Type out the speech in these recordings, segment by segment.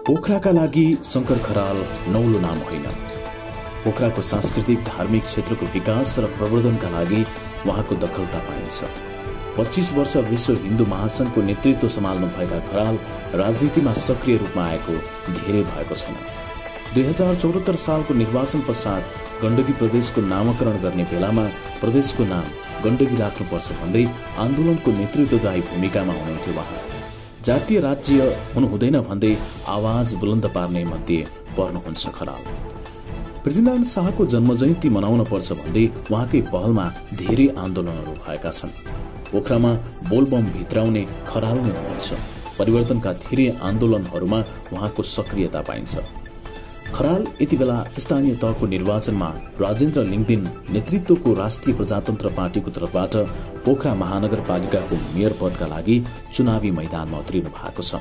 पोखराका लागि शंकर खराल नौलो नाम होइन। पोखराको सांस्कृतिक धार्मिक क्षेत्रको विकास र प्रवर्धनका लागि उहाँको दखलता पाइन्छ। 25 वर्ष विश्व हिन्दू महासंघको नेतृत्व सम्हाल्नु भएका खराल राजनीतिमा सक्रिय रूपमा आएको धेरै भएको छैन। 2074 सालको निर्वाचन पश्चात गण्डकी प्रदेशको नामकरण गर्ने बेलामा प्रदेशको नाम गण्डकी राख्नुपर्छ भन्दै आन्दोलनको नेतृत्वदायी भूमिकामा हुनुहुन्थ्यो उहाँ। जातीय राज्य हुनुहुँदैन भन्दै आवाज बुलन्द पार्ने मध्ये पर्नुहुन्छ खराल। पृथ्वीनारायण शाहको जन्मजयन्ती मनाउन पर्छ भन्दै उहाँकै पहलमा धेरै आन्दोलनहरू भएका छन्। पोखरामा बोलबम भित्राउने खराल नै हुनुहुन्छ। परिवर्तनका धेरै आन्दोलनहरूमा उहाँको सक्रियता पाइन्छ। खराल यति बेला स्थानीय तहको निर्वाचनमा राजेन्द्र लिङदेन नेतृत्वको राष्ट्रिय प्रजातन्त्र पार्टीको तर्फबाट पोखरा महानगरपालिकाको मेयर पदका लागि चुनावी मैदानमा उत्रिनु भएको छ।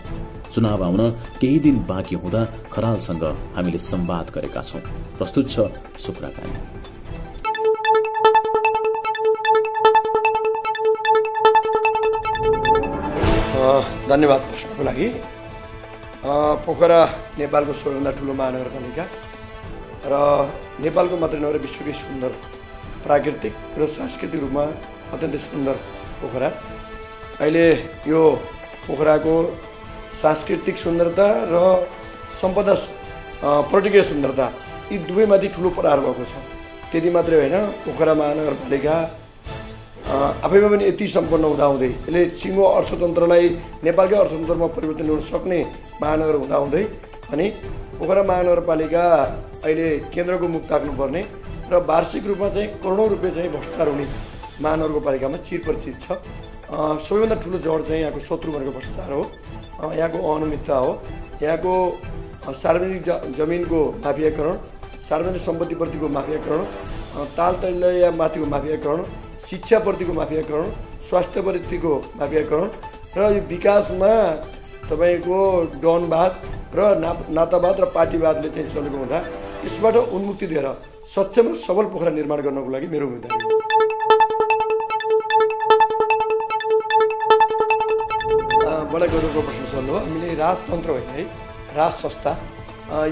चुनाव आउन केही दिन बाँकी हुँदा खरालसँग हामीले संवाद गरेका छौं। प्रस्तुत छ सुकुराकानी। धन्यवाद प्रश्नको लागि। पोखरा नेपालको सबैभन्दा ठुलो महानगरपालिका र नेपालको मात्रै नभएर विश्वकै सुन्दर प्राकृतिक र सांस्कृतिक रूपमा अत्यन्तै सुन्दर पोखरा। अहिले यो पोखराको सांस्कृतिक सुन्दरता र सम्पदा पर्यटकीय सुन्दरता यी दुवैमाथि ठुलो प्रहार भएको छ। त्यति मात्रै होइन, पोखरा महानगरपालिका आफैमा पनि यति सम्पन्न हुँदाहुँदै यसले सिङ्गो अर्थतन्त्रलाई नेपालकै अर्थतन्त्रमा परिवर्तन ल्याउन सक्ने महानगर हुँदाहुँदै अनि पोखरा महानगरपालिका अहिले केन्द्रको मुख ताक्नुपर्ने र वार्षिक रूपमा चाहिँ करोडौँ रुपियाँ चाहिँ भ्रष्टाचार हुने महानगरपालिकामा चिरपरिचित छ। सबैभन्दा ठुलो जड चाहिँ यहाँको शत्रु भनेको भ्रष्टाचार हो, यहाँको अनियमितता हो, यहाँको सार्वजनिक जमिनको माफियाकरण, सार्वजनिक सम्पत्तिप्रतिको माफियाकरण, तालतैलमाथिको माफियाकरण, शिक्षाप्रतिको माफियाकरण, स्वास्थ्यप्रतिको माफियाकरण र यो विकासमा तपाईको डनवाद र नातावाद र पार्टीवादले चाहिँ चलेको हुँदा यसबाट उन्मुक्ति दिएर सक्षम र सबल पोखरा निर्माण गर्नको लागि मेरो उम्मेदवारी हो। बडा गौरवको प्रश्न सोध्नु हो। हामीले राजतन्त्र होइन है, राज संस्था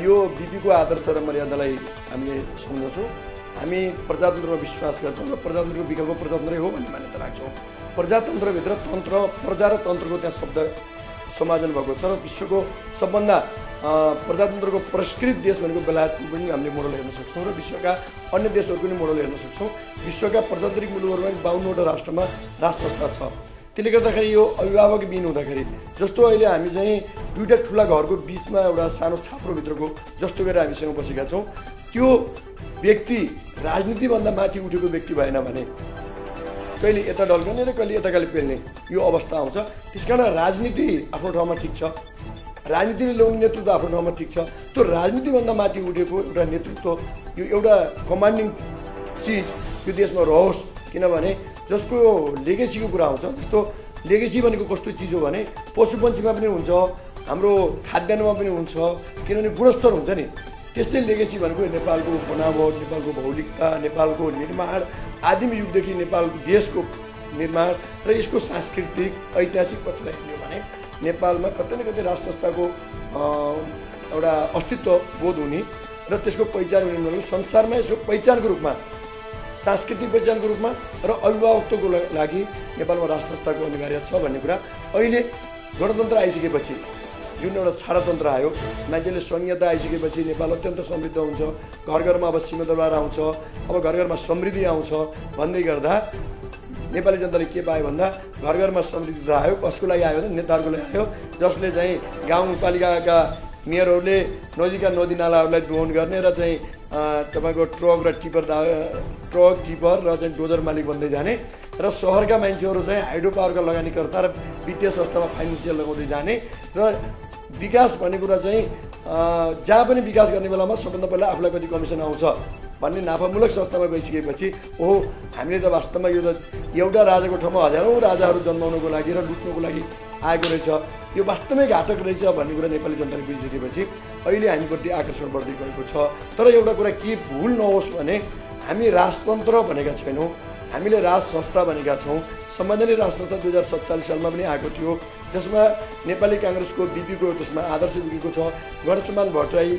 यो बीपीको आदर्श र मर्यादालाई हामीले सम्झन्छौँ। हामी प्रजातन्त्रमा विश्वास गर्छौँ र प्रजातन्त्रको विकल्प प्रजातन्त्रै हो भन्ने मान्यता राख्छौँ। प्रजातन्त्रभित्र तन्त्र, प्रजा र तन्त्रको त्यहाँ शब्द समायोजन भएको छ र विश्वको सबभन्दा प्रजातन्त्रको पुरस्कृत देश भनेको बेलायतको पनि हामीले मोडल हेर्न सक्छौँ र विश्वका अन्य देशहरूको पनि मोडल हेर्न सक्छौँ। विश्वका प्रजातान्त्रिक मुलुकहरूमा 52वटा राष्ट्रमा राज संस्था छ। त्यसले गर्दाखेरि यो अभिभावकविहीन हुँदाखेरि जस्तो अहिले हामी चाहिँ दुईवटा ठुला घरको बिचमा एउटा सानो छाप्रोभित्रको जस्तो गरेर हामीसँग बसेका छौँ, त्यो व्यक्ति राजनीतिभन्दा माथि उठेको व्यक्ति भएन भने कहिले यता ढल्कने र कहिले यता काली पेल्ने यो अवस्था आउँछ। त्यसकारण राजनीति आफ्नो ठाउँमा ठिक छ, राजनीतिले ल्याउने नेतृत्व आफ्नो ठाउँमा ठिक छ। त्यो राजनीतिभन्दा माथि उठेको एउटा नेतृत्व यो एउटा कमान्डिङ चिज यो देशमा रहोस्। किनभने जसको लेगेसीको कुरा आउँछ, जस्तो लेगेसी भनेको कस्तो चिज हो भने पशुपन्छीमा पनि हुन्छ, हाम्रो खाद्यान्नमा पनि हुन्छ, किनभने गुणस्तर हुन्छ नि। त्यस्तै लेगेसी भनेको नेपालको बनावट, नेपालको भौगोलिकता, नेपालको निर्माण, आदिम युगदेखि नेपालको देशको निर्माण र यसको सांस्कृतिक ऐतिहासिक पक्षलाई हेर्ने हो भने नेपालमा कतै न कतै राज संस्थाको एउटा अस्तित्व बोध हुने र त्यसको पहिचान हुने भनेको संसारमा यसको पहिचानको रूपमा, सांस्कृतिक पहिचानको रूपमा र अभिभावकत्वको लागि नेपालमा राज संस्थाको अनिवार्य छ भन्ने कुरा अहिले गणतन्त्र आइसकेपछि जुन एउटा छाडातन्त्र आयो, मान्छेले संहिता आइसकेपछि नेपाल अत्यन्त समृद्ध हुन्छ। घर घरमा अब सिंहदरबार आउँछ, अब घर घरमा समृद्धि आउँछ भन्दै गर्दा नेपाली जनताले के पायो भन्दा घर घरमा समृद्धि आयो। कसको लागि आयो भने नेताहरूको लागि आयो, जसले चाहिँ गाउँपालिकाका मेयरहरूले नजिकका नदी नालाहरूलाई दोहन गर्ने र चाहिँ तपाईँको ट्रक टिपर र चाहिँ डोजर मालिक बन्दै जाने र सहरका मान्छेहरू चाहिँ हाइड्रो पावरका लगानीकर्ता र वित्तीय संस्थामा फाइनेन्सियल लगाउँदै जाने र विकास भन्ने कुरा चाहिँ जहाँ पनि विकास गर्ने बेलामा सबभन्दा पहिला आफूलाई कति कमिसन आउँछ भन्ने नाफामूलक संस्थामा गइसकेपछि ओहो हामीले त वास्तवमा यो त एउटा राजाको ठाउँमा हजारौँ राजाहरू जन्माउनको लागि र लुट्नको लागि आएको रहेछ, यो वास्तवमै घातक रहेछ भन्ने कुरा नेपाली जनताले बुझिसकेपछि अहिले हामीप्रति आकर्षण बढ्दै गएको छ। तर एउटा कुरा के भुल नहोस् भने हामी राजतन्त्र भनेका छैनौँ, हामीले राज संस्था भनेका छौँ। संवैधानिक राज संस्था 2047 सालमा पनि आएको थियो। जसमा नेपाली काङ्ग्रेसको बीपीको त्यसमा आदर्श उठेको छ। गणेशमान भट्टराई,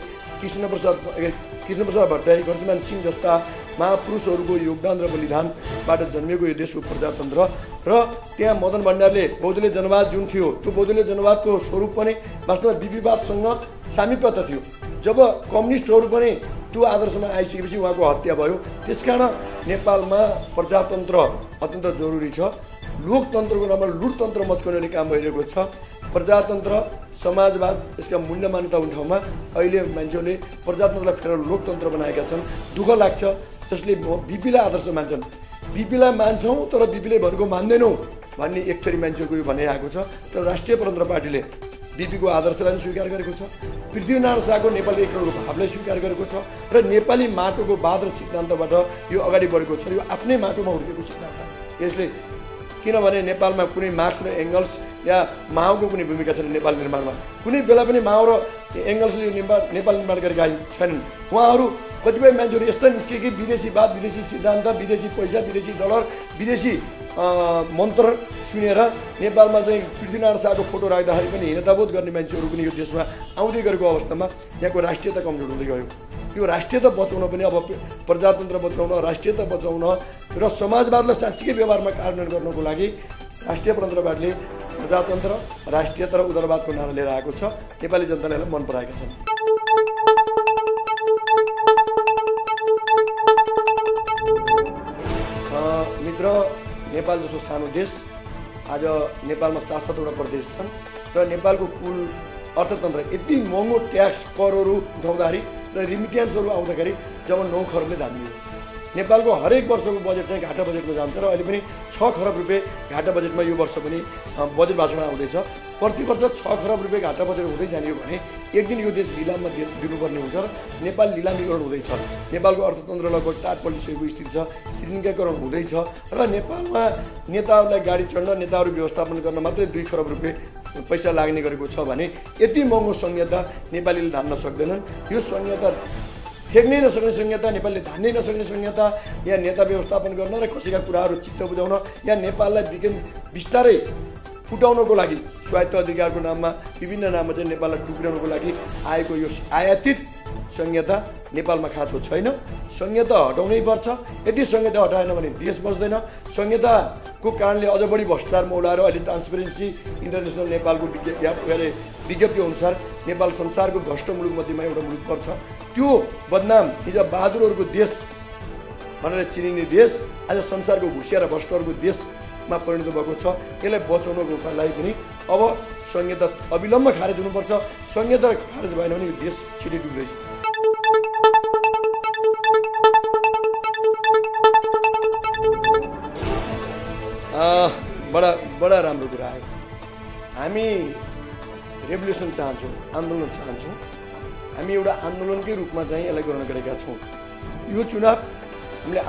कृष्णप्रसाद भट्टराई, गणेशमान सिंह जस्ता महापुरुषहरूको योगदान र बलिदानबाट जन्मिएको यो देशको प्रजातन्त्र र त्यहाँ मदन भण्डारले बौद्धले जनवाद जुन थियो त्यो बौद्धले जनवादको स्वरूप पनि वास्तवमा बीपीवादसँग सामिप्यता थियो। जब कम्युनिस्टहरू पनि त्यो आदर्शमा आइसकेपछि उहाँको हत्या भयो। त्यसकारण नेपालमा प्रजातन्त्र अत्यन्त जरुरी छ। लोकतन्त्रको नाममा लुटतन्त्र मच्काउने काम भइरहेको छ। प्रजातन्त्र समाजवाद यसका मूल्य मान्यता हुने ठाउँमा अहिले मान्छेहरूले प्रजातन्त्रलाई फेर लोकतन्त्र बनाएका छन्। दुःख लाग्छ जसले बीपीलाई आदर्श मान्छन्। बीपीलाई मान्छौँ तर बीपीले भनेको मान्दैनौँ भन्ने एक थरी मान्छेको यो भनाइ आएको छ। तर राष्ट्रिय प्रजातन्त्र पार्टीले बीपीको आदर्शलाई स्वीकार गरेको छ। पृथ्वीनारायण शाहको नेपाली एकीकरणको भावलाई स्वीकार गरेको छ र नेपाली माटोको वाद र सिद्धान्तबाट यो अगाडि बढेको छ। यो आफ्नै माटोमा हुर्केको सिद्धान्त। यसले किनभने नेपालमा कुनै मार्क्स र एङ्गल्स या माओको कुनै भूमिका छैन नेपाल निर्माणमा। कुनै बेला पनि माओ र एङ्गल्सले नेपाल निर्माण गरेका छैनन्। उहाँहरू कतिपय मान्छेहरू यस्ता निस्के कि विदेशीवाद, विदेशी सिद्धान्त, विदेशी पैसा, विदेशी डलर, विदेशी मन्त्र सुनेर नेपालमा चाहिँ पृथ्वीनारायण शाहको फोटो राख्दाखेरि पनि हीनताबोध गर्ने मान्छेहरू पनि यो देशमा आउँदै गरेको अवस्थामा यहाँको राष्ट्रियता कमजोर हुँदै गयो। यो राष्ट्रियता बचाउन पनि अब प्रजातन्त्र बचाउन, राष्ट्रियता बचाउन र समाजवादलाई साँच्चीकै व्यवहारमा कार्यान्वयन गर्नको लागि राष्ट्रिय प्रजातन्त्र पार्टीले प्रजातन्त्र, राष्ट्रियता र उदारवादको नारा लिएर आएको छ। नेपाली जनताले यसलाई मन पराएका छन्। मित्र, नेपाल जस्तो सानो देश, आज नेपालमा 7-7वटा प्रदेश छन् र नेपालको कुल अर्थतन्त्र यति महँगो ट्याक्स करहरू उठाउँदाखेरि र रिमिटेन्सहरू आउँदाखेरि जब 9 खरबले धामियो। नेपालको हरेक वर्षको बजेट चाहिँ घाटा बजेटमा जान्छ र अहिले पनि 6 खरब रुपियाँ घाटा बजेटमा यो वर्ष पनि बजेट भाषण आउँदैछ। प्रति वर्ष 6 खरब रुपियाँ घाटा बजेट हुँदै जाने हो भने एक दिन यो देश लिलाममा दिनुपर्ने हुन्छ र नेपाल लिलामीकरण हुँदैछ। नेपालको अर्थतन्त्र लगभग टाट पल्टिसकेको स्थिति छ, श्रृङ्खलीकरण हुँदैछ र नेपालमा नेताहरूलाई गाडी चढ्न, नेताहरू व्यवस्थापन गर्न मात्रै 2 खरब रुपियाँ पैसा लाग्ने गरेको छ भने यति महँगो संहिता नेपालीले धान्न सक्दैनन्। यो संहिता फेक्नै नसक्ने संहिता, नेपालले धान्नै नसक्ने संहिता, या नेता व्यवस्थापन गर्न र कसैका कुराहरू चित्त बुझाउन या नेपाललाई बिस्तारै फुटाउनको लागि स्वायत्त अधिकारको नाममा विभिन्न नाममा चाहिँ नेपाललाई टुक्राउनको लागि आएको यो आयातित संहिता नेपालमा खाँचो छैन। संहिता हटाउनै पर्छ। यदि संहिता हटाएन भने देश बच्दैन। संहिताको कारणले अझ बढी भ्रष्टाचार मौलाएर अहिले ट्रान्सपेरेन्सी इन्टरनेसनल नेपालको विज्ञप्ति अनुसार नेपाल संसारको भ्रष्ट मुलुकमध्येमा एउटा मुलुक पर्छ। त्यो बदनाम हिजो बहादुरहरूको देश भनेर चिनिने देश आज संसारको घुसिया र भ्रष्टहरूको देशमा परिणत भएको छ। यसलाई बचाउनको लागि पनि अब संहिता अविलम्ब खारेज हुनुपर्छ। संहिता खारेज भएन भने यो देश छिटै डुब्दैछ। बडा राम्रो कुरा आयो। हामी रेभोल्युसन चाहन्छौँ, आन्दोलन चाहन्छौँ। हामी एउटा आन्दोलनकै रूपमा चाहिँ यसलाई ग्रहण गरेका छौँ। यो चुनाव हामीले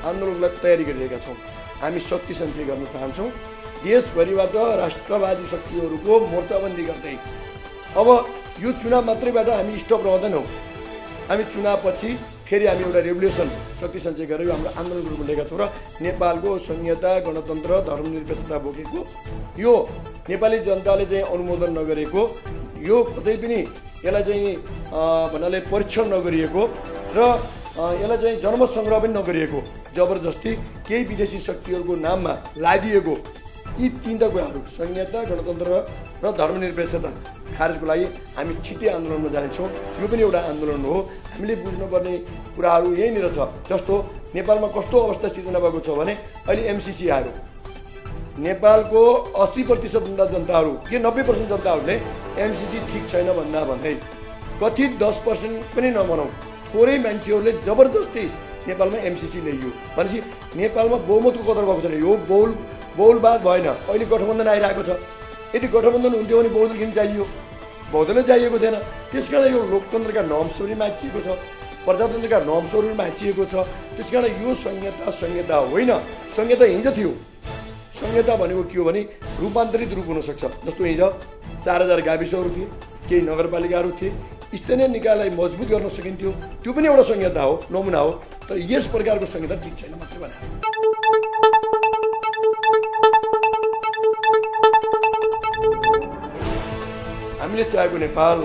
आन्दोलनलाई तयारी गरिरहेका छौँ। हामी शक्ति सञ्चय गर्न चाहन्छौँ। देशभरिबाट राष्ट्रवादी शक्तिहरूको मोर्चाबन्दी गर्दै अब यो चुनाव मात्रैबाट हामी स्टप रहँदैनौँ। हामी चुनावपछि फेरि हामी एउटा रेभोल्युसन शक्ति सञ्चय गरेर हाम्रो आन्दोलनको रूपमा लिएका छौँ र नेपालको संहिता, गणतन्त्र, धर्मनिरपेक्षता बोकेको यो नेपाली जनताले चाहिँ अनुमोदन नगरेको, यो कतै पनि यसलाई चाहिँ भन्नाले परीक्षण नगरिएको र यसलाई चाहिँ जनमत सङ्ग्रह पनि नगरिएको, जबरजस्ती केही विदेशी शक्तिहरूको नाममा लादिएको यी तीनवटा कुराहरू संहिता, गणतन्त्र र धर्मनिरपेक्षता खारेजको लागि हामी छिट्टै आन्दोलनमा जानेछौँ। यो पनि एउटा आन्दोलन हो। हामीले बुझ्नुपर्ने कुराहरू यहीँनिर छ। जस्तो नेपालमा कस्तो अवस्था सिर्जना भएको छ भने अहिले एमसिसी आयो। नेपालको 80% जनताहरू के 90% जनताहरूले एमसिसी ठिक छैन भन्दै कथित 10% पनि नबनाऊ, थोरै मान्छेहरूले जबरजस्ती नेपालमा एमसिसी ल्याइयो भनेपछि नेपालमा बहुमतको कदर भएको छैन। यो बहुलवाद भएन। अहिले गठबन्धन आइरहेको छ। यदि गठबन्धन हुन्थ्यो भने बहुदल किन चाहियो? बहुदलले चाहिएको थिएन। त्यसकारण यो लोकतन्त्रका नर्म्सहरू माचिएको छ, प्रजातन्त्रका नर्म्सहरू माचिएको छ। त्यसकारण यो संहिता होइन। संहिता हिजो थियो। संहिता भनेको के हो भने रूपान्तरित रूप हुनसक्छ। जस्तो हिजो 4000 गाविसहरू थिए, केही नगरपालिकाहरू थिए, स्थानीय निकायलाई मजबुत गर्न सकिन्थ्यो। त्यो पनि एउटा संहिता हो, नमुना हो। तर यस प्रकारको संहिता ठिक छैन मात्रै भने हामीले चाहेको नेपाल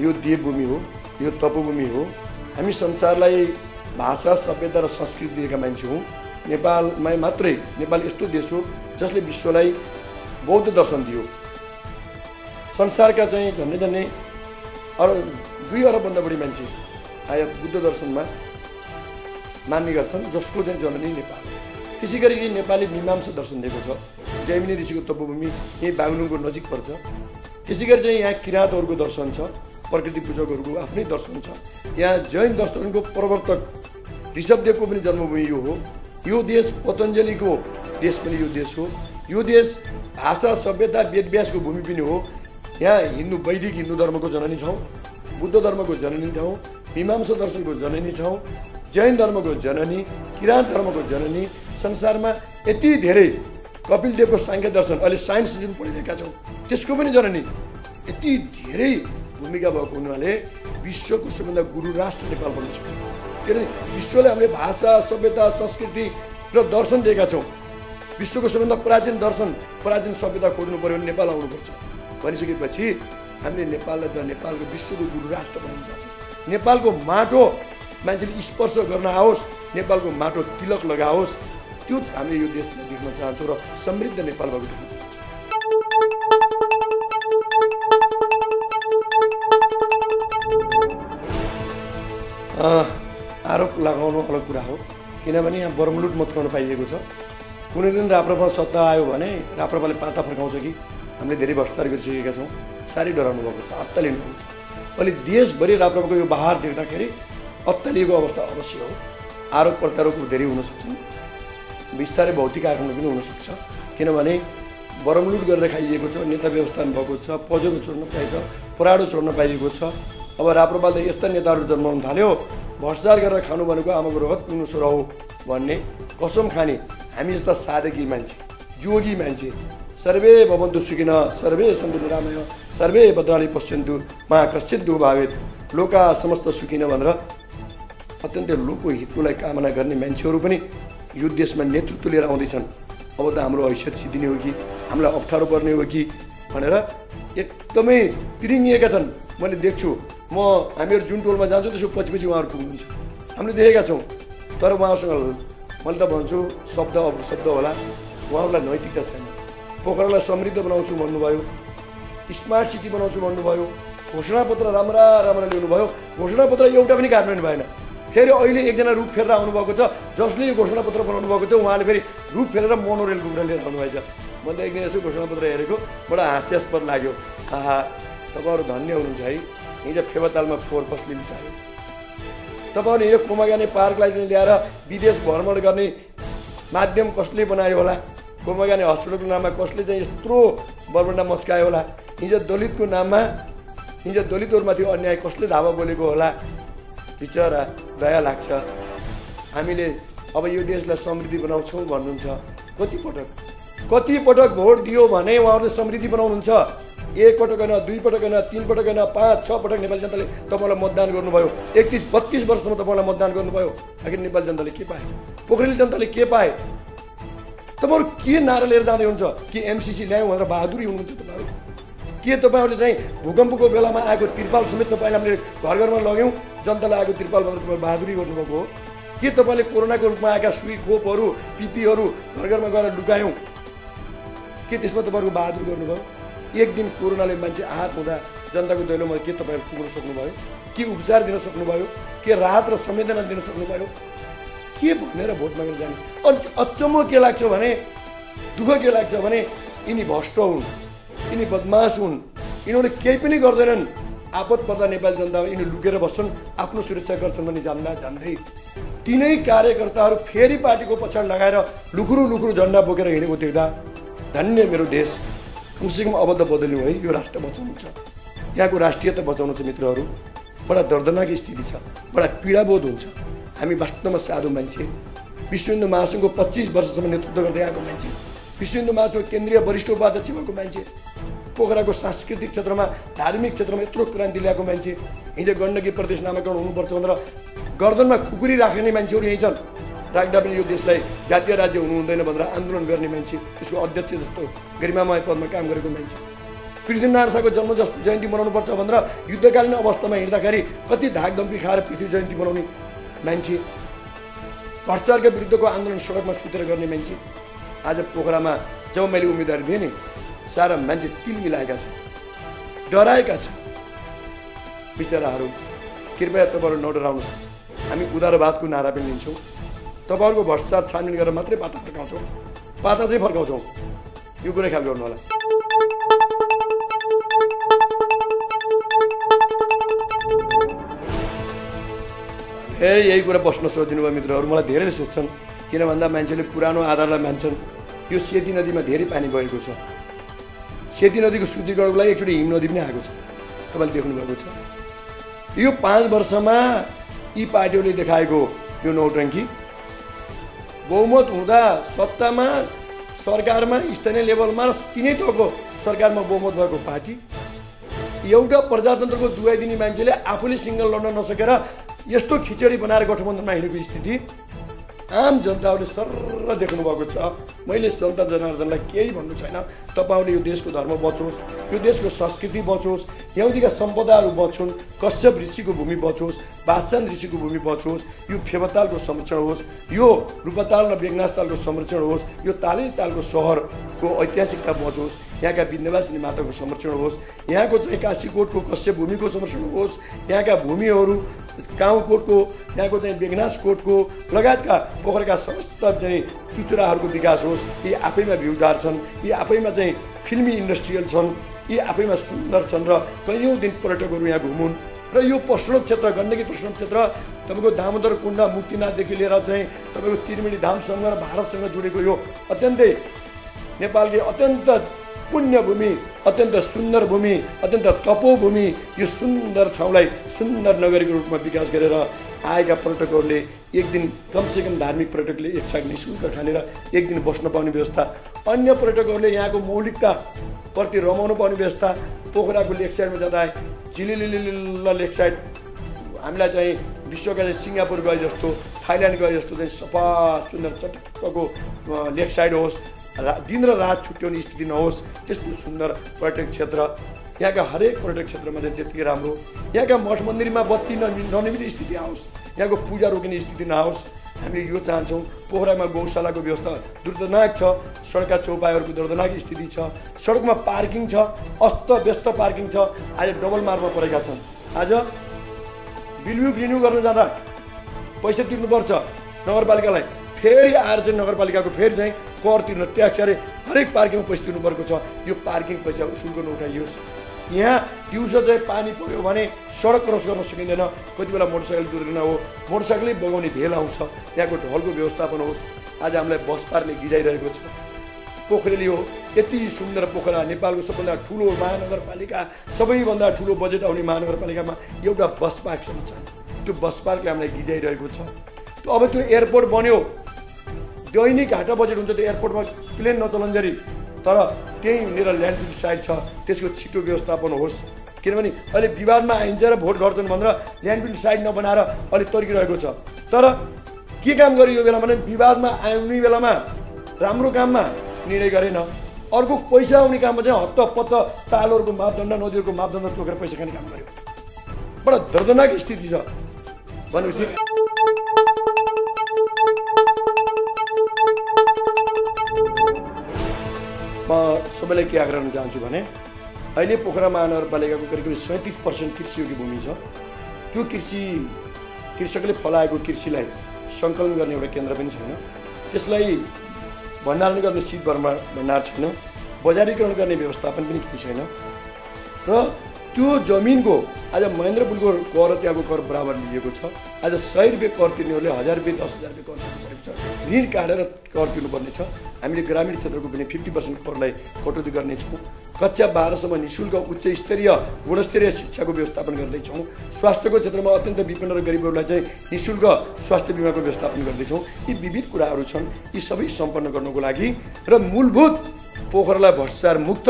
यो देवभूमि हो, यो तपोभूमि हो। हामी संसारलाई भाषा, सभ्यता र संस्कृति दिएका मान्छे हौँ। नेपालमा मात्रै, नेपाल यस्तो देश हो जसले विश्वलाई बौद्ध दर्शन दियो। संसारका चाहिँ झन्डै 2 अरबभन्दा बढी मान्छे आयो बुद्ध दर्शनमा मान्ने गर्छन्, जसको चाहिँ जननी नेपाल। त्यसै गरी नेपाली मीमांसा दर्शन दिएको छ। जैमिनी ऋषिको तपोभूमि यही बागलुङको नजिक पर्छ। त्यसै गरी चाहिँ यहाँ किराँतहरूको दर्शन छ, प्रकृति पूजकहरूको आफ्नै दर्शन छ। यहाँ जैन दर्शनको प्रवर्तक ऋषभदेवको पनि जन्मभूमि यो हो। यो देश पतञ्जलिको देश पनि यो देश हो। यो देश भाषा, सभ्यता, वेदव्यासको भूमि पनि हो। यहाँ वैदिक हिन्दू धर्मको जननी ठाउँ, बुद्ध धर्मको जननी ठाउँ, मीमांसा दर्शनको जननी ठाउँ, जैन धर्मको जननी, किराँत धर्मको जननी। संसारमा यति धेरै कपिल देवको साङ्ख्य दर्शन अहिले साइन्स जुन पढिरहेका छौँ त्यसको पनि जननी। यति धेरै भूमिका भएको हुनाले विश्वको सबैभन्दा गुरु राष्ट्र नेपाल बन्न सक्छ। किनभने विश्वले हामीले भाषा, सभ्यता, संस्कृति र दर्शन दिएका छौँ। विश्वको सबैभन्दा प्राचीन दर्शन, प्राचीन सभ्यता खोज्नु पऱ्यो भने नेपाल आउनुपर्छ। भनिसकेपछि हामीले नेपाललाई त नेपालको विश्वको गुरु राष्ट्र बनाउन चाहन्छौँ। नेपालको माटो मान्छेले स्पर्श गर्न आओस्, नेपालको माटो तिलक लगाओस्, त्यो हामीले यो देशलाई देख्न चाहन्छौँ र समृद्ध नेपाल भएको देख्न चाहन्छौँ। आरोप लगाउनु अलग कुरा हो, किनभने यहाँ बरमुलुट मच्काउन पाइएको छ। कुनै दिन राप्रपा सत्ता आयो भने राप्रपाले पाता फर्काउँछ कि हामीले धेरै भ्रष्टाचार गरिसकेका छौँ। साह्रै डराउनु भएको छ, अत्तालिनु भएको छ। अहिले देशभरि राप्रपाको यो बहार देख्दाखेरि अत्तालिएको अवस्था अवश्य हो। आरोप प्रत्यारोपहरू धेरै हुन सक्छन्, बिस्तारै भौतिक आक्रमण पनि हुनसक्छ। किनभने बरमुलुट गरेर खाइएको छ, नेता व्यवस्थान भएको छ, पजेको छोड्न पाइन्छ, पराडो छोड्न पाइएको छ। अब राप्रपाले यस्ता नेताहरू जन्माउन थाल्यो, भ्रष्टाचार गरेर खानु भनेको आमाको रगत पिउनु सर हो भन्ने कसम खाने हामी जस्ता साधकी मान्छे, जोगी मान्छे, सर्वे भवन्तु सुखिनः, सर्वे सन्तु निरामयः, सर्वे भद्राणि पश्यन्तु मा कश्चित् दुःख भावेत्, लोका समस्त सुखिनः भनेर अत्यन्तै लोकको हितको लागि कामना गर्ने मान्छेहरू पनि यो देशमा नेतृत्व लिएर आउँदैछन्। अब त हाम्रो हैसियत सिद्धिने हो कि हामीलाई अप्ठ्यारो पर्ने हो कि भनेर एकदमै तिरिङिएका छन्। मैले देख्छु, हामीहरू जुन टोलमा जान्छौँ त्यसको पछि उहाँहरू पुग्नुहुन्छ, हामीले देखेका छौँ। तर उहाँहरूसँग मैले त भन्छु शब्द होला, उहाँहरूलाई नैतिकता छैन। पोखरालाई समृद्ध बनाउँछु भन्नुभयो, स्मार्ट सिटी बनाउँछु भन्नुभयो, घोषणापत्र राम्रा ल्याउनुभयो, घोषणापत्र एउटा पनि कार्यान्वयन भएन। फेरि अहिले एकजना रूप फेरेर आउनुभएको छ, जसले यो घोषणापत्र बनाउनु भएको थियो उहाँले फेरि रूप फेरेर मोनोरेल घुम्न लिएर आउनुभएछ। मैले त एक दिन यसो घोषणापत्र हेरेको, बडा हास्यास्पद लाग्यो। आहा, तपाईँहरू धन्य हुनुहुन्छ है। हिजो फेवातालमा फोहोर कसले मिसायो? तपाईँहरूले यो कोमागाने पार्कलाई ल्याएर विदेश भ्रमण गर्ने माध्यम कसले बनायो होला? कोमागाने हस्पिटलको नाममा कसले चाहिँ यत्रो बर्बन्डा मच्कायो होला? हिजो दलितको नाममा, हिजो दलितहरूमाथि अन्याय कसले धावा बोलेको होला? बिचरा दया लाग्छ। हामीले अब यो देशलाई समृद्धि बनाउँछौँ भन्नुहुन्छ, कति पटक भोट दियो भने उहाँहरूले समृद्धि बनाउनुहुन्छ? 1 पटक होइन, 2 पटक होइन, 3 पटक होइन, 5-6 पटक नेपाली जनताले तपाईँलाई मतदान गर्नुभयो। 31-32 वर्षसम्म तपाईँलाई मतदान गर्नुभयो। आखिर नेपाली जनताले के पाए? पोखरेली जनताले के पाए? तपाईँहरू के नारा लिएर जाँदै हुनुहुन्छ? कि एमसिसी ल्यायौँ भनेर बहादुरी हुनुहुन्छ तपाईँहरू? के तपाईँहरूले चाहिँ भूकम्पको बेलामा आएको तिरपाल समेत तपाईँले हामीले घर घरमा लग्यौँ, जनतालाई आएको तिरपाल भनेर तपाईँ बहादुरी गर्नुभएको हो? के तपाईँले कोरोनाको रूपमा आएका सुई खोपहरू, पिपीहरू घर घरमा गएर लुकायौँ? के त्यसमा तपाईँहरूको बहादुरी गर्नुभयो? एक दिन कोरोनाले मान्छे आहत हुँदा जनताको दैलोमा के तपाईँहरू पुग्न सक्नुभयो? के उपचार दिन सक्नुभयो? के राहत र संवेदना दिन सक्नुभयो? के भनेर भोट मागेर जाने? अनि अचम्म के लाग्छ भने, दुःख के लाग्छ भने, यिनी भ्रष्ट हुन्, यिनी बदमास हुन्, यिनीहरूले केही पनि गर्दैनन्। आपत पर्दा नेपाली जनता यिनी लुकेर बस्छन्, आफ्नो सुरक्षा गर्छन् भने जान्दै तिनै कार्यकर्ताहरू फेरि पार्टीको पछाडि लगाएर लुखुरु झन्डा बोकेर हिँडेको देख्दा धन्य मेरो देश। कमसेकम अब त बदल्नु है, यो राष्ट्र बचाउनु छ, यहाँको राष्ट्रियता बचाउनु छ। मित्रहरू, बडा दर्दनाक स्थिति छ, बडा पीडाबोध हुन्छ। हामी वास्तवमा साधु मान्छे, विश्व हिन्दू महासङ्घको 25 वर्षसम्म नेतृत्व गर्दै आएको मान्छे, विश्व हिन्दू महासङ्घको केन्द्रीय वरिष्ठ उपाध्यक्ष भएको मान्छे, पोखराको सांस्कृतिक क्षेत्रमा, धार्मिक क्षेत्रमा यत्रो क्रान्ति ल्याएको मान्छे, हिजो गण्डकी प्रदेश नामाकरण हुनुपर्छ भनेर गर्दनमा खुकुरी राख्ने मान्छेहरू यहीँ छन्। राख्दा पनि यो देशलाई जातीय राज्य हुनु हुँदैन भनेर आन्दोलन गर्ने मान्छे, यसको अध्यक्ष जस्तो गरिमामय पदमा काम गरेको मान्छे। पृथ्वीनारायण शाहको जन्म जयन्ती मनाउनुपर्छ भनेर युद्धकालीन अवस्थामा हिँड्दाखेरि कति धाकधम्की खाएर पृथ्वी जयन्ती मनाउने मान्छे, भ्रष्टाचारका विरुद्धको आन्दोलन सडकमा सुतेर गर्ने मान्छे। आज पोखरामा जब मैले उम्मेदवारी दिएँ नि, सारा मान्छे तिल मिलाएका छन्, डराएका छन्। बिचराहरू, कृपया तपाईँहरू नडराउनुहोस्। हामी उदारवादको नारा पनि लिन्छौँ। तपाईँहरूको भ्रष्टाचार छानबिन गरेर मात्रै पाता फर्काउँछौँ, पाता चाहिँ फर्काउँछौँ। यो कुरा ख्याल गर्नु होला। फेरि यही कुरा प्रश्न सोधिनु भयो मित्रहरू। मलाई धेरैले सोध्छन्, किन भन्दा मान्छेले पुरानो आधारलाई मान्छन्। यो सेती नदीमा धेरै पानी बगेको छ। सेती नदीको शुद्धिकरणको लागि एकचोटि हिम नदी पनि आएको छ, तपाईँले देख्नुभएको छ। यो 5 वर्षमा यी पार्टीहरूले देखाएको यो नौटङ्की, बहुमत हुँदा सत्तामा, सरकारमा, स्थानीय लेभलमा तिनै तहको सरकारमा बहुमत भएको पार्टी, एउटा प्रजातन्त्रको दुहाई दिने मान्छेले आफूले सिङ्गल लड्न नसकेर यस्तो खिचडी बनाएर गठबन्धनमा हिँडेको स्थिति आम जनताहरूले सरर देख्नुभएको छ। मैले जनता जनार्दनलाई केही भन्नु छैन। तपाईँहरूले यो देशको धर्म बचोस्, यो देशको संस्कृति बचोस्, यहुदीका सम्पदाहरू बचुन्, कश्यप ऋषिको भूमि बचोस्, बादशाह ऋषिको भूमि बचोस्, यो फेवातालको संरक्षण होस्, यो रूपताल र बेगनासतालको संरक्षण होस्, यो तालको सहरको ऐतिहासिकता बचोस्, यहाँका विन्ध्यवासिनी माताको संरक्षण होस्, यहाँको चाहिँ काशीकोटको कश्यप भूमिको संरक्षण होस्, यहाँका भूमिहरू गाउँकोटको, यहाँको चाहिँ बेगनासकोटको लगायतका पोखराका समस्त चाहिँ चुचुराहरूको विकास होस्। यी आफैमा भ्युदार छन्, यी आफैमा चाहिँ फिल्मी इन्डस्ट्रियल छन्, यी आफैमा सुन्दर छन् र कैयौँ दिन पर्यटकहरू यहाँ घुमुन्। र यो पर्यटन क्षेत्र, गण्डकी पर्यटन क्षेत्र तपाईँको दामोदर कुण्ड, मुक्तिनाथदेखि लिएर चाहिँ तपाईँको त्रिवेणी धामसँग र भारतसँग जोडेको यो अत्यन्तै नेपालकै अत्यन्त पुण्य भूमि, अत्यन्त सुन्दर भूमि, अत्यन्त तपोभूमि, यो सुन्दर ठाउँलाई सुन्दर नगरीको रूपमा विकास गरेर आएका पर्यटकहरूले एक दिन कमसेकम धार्मिक पर्यटकले एक छाक निःशुल्क खानेर एक दिन बस्न पाउने व्यवस्था, अन्य पर्यटकहरूले यहाँको मौलिकता प्रति रमाउनु पाउने व्यवस्था। पोखराको लेक साइडमा जाँदा चिलिलिलिल्ल लेक साइड हामीलाई चाहिँ विश्वका चाहिँ सिङ्गापुर गए जस्तो, थाइल्यान्ड गए जस्तो चाहिँ सफा सुन्दर चटक्कको लेक साइड होस्, दिन र रात छुट्याउने स्थिति नहोस्, त्यस्तो सुन्दर पर्यटक क्षेत्र। यहाँका हरेक पर्यटक क्षेत्रमा चाहिँ त्यतिकै राम्रो। यहाँका मठ मन्दिरमा बत्ती ननिमिने स्थिति आओस्, यहाँको पूजा रोकिने स्थिति नआओस्। हामीले यो चाहन्छौँ। पोखरामा गौशालाको व्यवस्था दर्दनाक छ, सडकका चौपाईहरूको दर्दनाक स्थिति छ, सडकमा पार्किङ छ, अस्तव्यस्त पार्किङ छ, आज डबल मार्कमा परेका छन्। आज बिल रिन्यू गर्न जाँदा पैसा तिर्नुपर्छ नगरपालिकालाई, फेरि आएर चाहिँ नगरपालिकाको फेरि चाहिँ कर तिर्न, ट्याक्स अरे हरेक पार्किङमा पैसा तिर्नुपर्को छ। यो पार्किङ पैसा शुल्क नउठाइयोस्। यहाँ दिउँसो चाहिँ पानी पऱ्यो भने सडक क्रस गर्न सकिँदैन, कति बेला मोटरसाइकल कुद्दैन हो, मोटरसाइकलै बगाउने भेल आउँछ, यहाँको ढलको व्यवस्थापन होस्। आज हामीलाई बस पार्कले गिजाइरहेको छ। पोखरेली हो यति सुन्दर पोखरा, नेपालको सबभन्दा ठुलो महानगरपालिका, सबैभन्दा ठुलो बजेट आउने महानगरपालिकामा एउटा बस पार्कसम्म छ। त्यो बस पार्कले हामीलाई गिजाइरहेको छ। अब त्यो एयरपोर्ट बन्यो, दैनिक हाटा बजेट हुन्छ त्यो एयरपोर्टमा प्लेन नचलन्जरी, तर त्यहीँनिर ल्यान्डफिल साइट छ, त्यसको छिटो व्यवस्थापन होस्। किनभने अहिले विवादमा आइन्छ र भोट गर्छन् भनेर ल्यान्डफिल साइट नबनाएर अलिक तर्किरहेको छ। तर के काम गर्यो यो बेलामा भने विवादमा आउने बेलामा राम्रो काममा निर्णय गरेन, अर्को पैसा आउने काममा चाहिँ हत्तपत्त तालहरूको मापदण्ड, नदीहरूको मापदण्ड तोकेर पैसा खाने काम गर्यो। बडा दर्दनाक स्थिति छ। भनेपछि म सबैलाई के आग्रह गर्न चाहन्छु भने अहिले पोखरा महानगरपालिकाको करिब 37% कृषियोग्य भूमि छ। त्यो कृषकले फलाएको कृषिलाई सङ्कलन गर्ने एउटा केन्द्र पनि छैन, त्यसलाई भण्डारण गर्ने शीत भण्डार छैन, बजारीकरण गर्ने व्यवस्थापन पनि केही छैन। र त्यो जमिनको आज महेन्द्र पुलको कर त्यहाँको कर बराबर लिएको छ। आज 100 रुपियाँ कर तिर्नेहरूले 1000 रुपियाँ 10,000 रुपियाँ कर तिर्नुपर्ने छ, ऋण काटेर कर तिर्नुपर्ने छ। हामीले ग्रामीण क्षेत्रको पनि 50% करलाई कटौती गर्नेछौँ। कक्षा 12सम्म निःशुल्क उच्च स्तरीय गुणस्तरीय शिक्षाको व्यवस्थापन गर्दैछौँ। स्वास्थ्यको क्षेत्रमा अत्यन्त विपन्न र गरिबहरूलाई चाहिँ निःशुल्क स्वास्थ्य बिमाको व्यवस्थापन गर्दैछौँ। यी विविध कुराहरू छन्, यी सबै सम्पन्न गर्नको लागि र मूलभूत पोखरालाई भ्रष्टाचार मुक्त,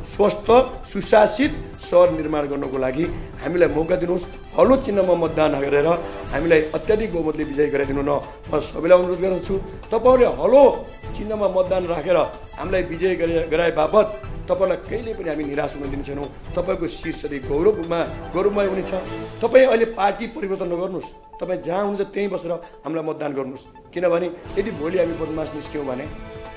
स्वस्थ, सुशासित सहर निर्माण गर्नको लागि हामीलाई मौका दिनुहोस्। हलो चिन्हमा मतदान गरेर हामीलाई अत्याधिक बहुमतले विजयी गराइदिनु न म सबैलाई अनुरोध गर्छु। तपाईँहरूले हलो चिन्हमा मतदान राखेर हामीलाई विजय गराए बापत तपाईँलाई कहिले पनि हामी निराश हुन दिने छैनौँ। तपाईँको शिर सधैँ गौरवमय हुनेछ। तपाईँ अहिले पार्टी परिवर्तन नगर्नुहोस्, तपाईँ जहाँ हुनुहुन्छ त्यहीँ बसेर हामीलाई मतदान गर्नुहोस्। किनभने यदि भोलि हामी बदमास निस्क्यौँ भने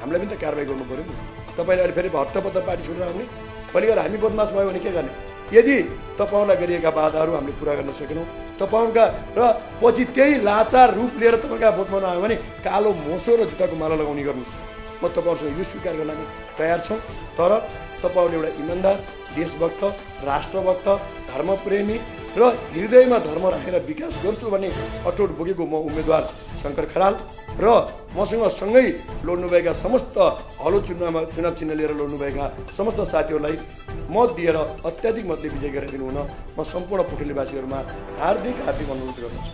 हामीलाई पनि त कारवाही गर्नु पऱ्यो नि। तपाईँले अहिले फेरि हट्टपट्ट पार्टी छोडेर आउने, भोलि गएर हामी बदमास भयो भने के गर्ने? यदि तपाईँहरूलाई गरिएका बाधाहरू हामीले पुरा गर्न सकेनौँ, तपाईँहरूका र पछि त्यही लाचार रूप लिएर तपाईँका भोट माग्न आयो भने कालो मोसो र जुत्ताको माला लगाउने गर्नुहोस्। म तपाईँहरूसँग यो स्वीकार गर्न हामी तयार छौँ। तर तपाईँहरूले एउटा इमान्दार, देशभक्त, राष्ट्रभक्त, धर्मप्रेमी र हृदयमा धर्म राखेर विकास गर्छु भन्ने अटोट बोकेको म उम्मेदवार शङ्कर खराल र मसँग सँगै लड्नुभएका समस्त हलो चुनाव चिन्ह लिएर लड्नुभएका समस्त साथीहरूलाई मत दिएर अत्याधिक मतले विजय गराइदिनु हुन म सम्पूर्ण पोखरेलवासीहरूमा हार्दिक अनुरोध गर्दछु।